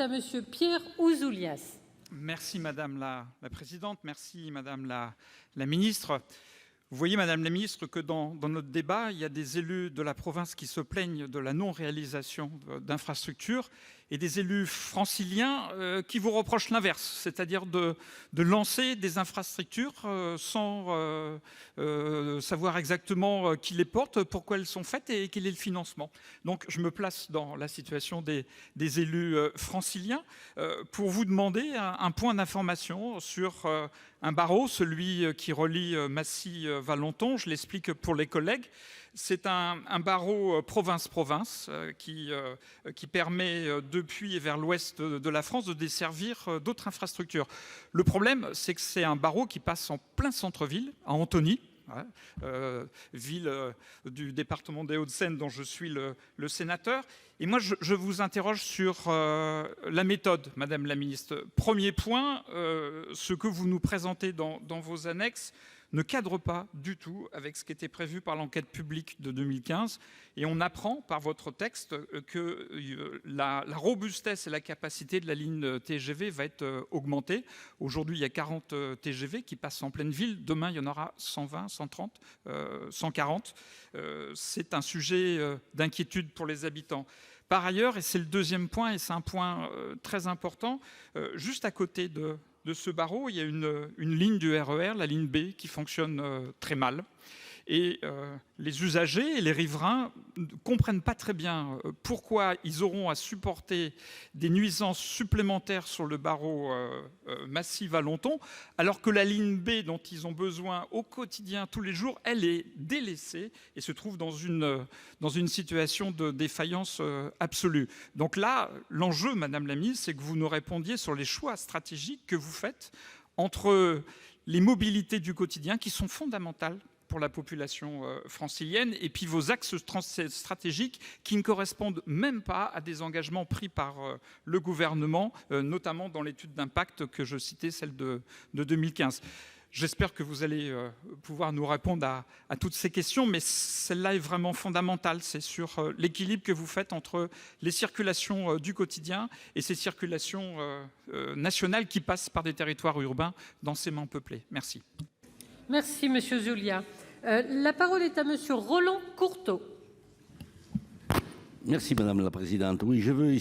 à Monsieur Pierre Ouzoulias. Merci Madame la Présidente, merci Madame la Ministre. Vous voyez Madame la Ministre que dans notre débat, il y a des élus de la province qui se plaignent de la non-réalisation d'infrastructures et des élus franciliens qui vous reprochent l'inverse, c'est-à-dire de lancer des infrastructures sans savoir exactement qui les porte, pourquoi elles sont faites et quel est le financement. Donc je me place dans la situation des élus franciliens pour vous demander un point d'information sur un barreau, celui qui relie Massy-Valenton. Je l'explique pour les collègues. C'est un barreau province-province qui permet depuis et vers l'ouest de la France de desservir d'autres infrastructures. Le problème, c'est que c'est un barreau qui passe en plein centre-ville, à Antony, ville du département des Hauts-de-Seine dont je suis le sénateur. Et moi, je vous interroge sur la méthode, Madame la Ministre. Premier point, ce que vous nous présentez dans vos annexes ne cadre pas du tout avec ce qui était prévu par l'enquête publique de 2015. Et on apprend par votre texte que la robustesse et la capacité de la ligne TGV va être augmentée. Aujourd'hui, il y a 40 TGV qui passent en pleine ville. Demain, il y en aura 120, 130, 140. C'est un sujet d'inquiétude pour les habitants. Par ailleurs, et c'est le deuxième point, et c'est un point très important, juste à côté de ce barreau, il y a une ligne du RER, la ligne B, qui fonctionne très mal. Et les usagers et les riverains ne comprennent pas très bien pourquoi ils auront à supporter des nuisances supplémentaires sur le barreau Massy-Valenton, alors que la ligne B dont ils ont besoin au quotidien, tous les jours, elle est délaissée et se trouve dans une situation de défaillance absolue. Donc là, l'enjeu, Madame la Ministre, c'est que vous nous répondiez sur les choix stratégiques que vous faites entre les mobilités du quotidien qui sont fondamentales pour la population francilienne, et puis vos axes stratégiques qui ne correspondent même pas à des engagements pris par le gouvernement, notamment dans l'étude d'impact que je citais, celle de 2015. J'espère que vous allez pouvoir nous répondre à toutes ces questions, mais celle-là est vraiment fondamentale. C'est sur l'équilibre que vous faites entre les circulations du quotidien et ces circulations nationales qui passent par des territoires urbains densément peuplés. Merci. Merci, Monsieur Ouzoulias. La parole est à Monsieur Roland Courteau. Merci, Madame la Présidente. Oui, je veux